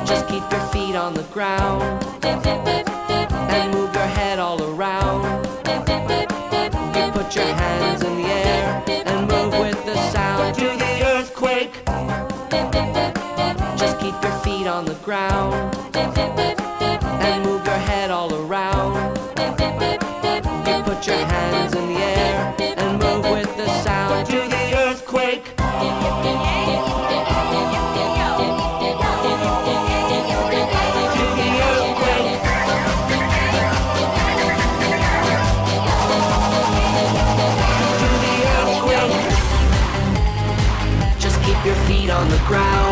Just keep your feet on the ground and move your head all around. You put your hands in the air and move with the sound. Do the earthquake. Just keep your feet on the ground and move your head all around. You put your hands in the air and move with the sound. Do the earthquake. Just keep your feet on the ground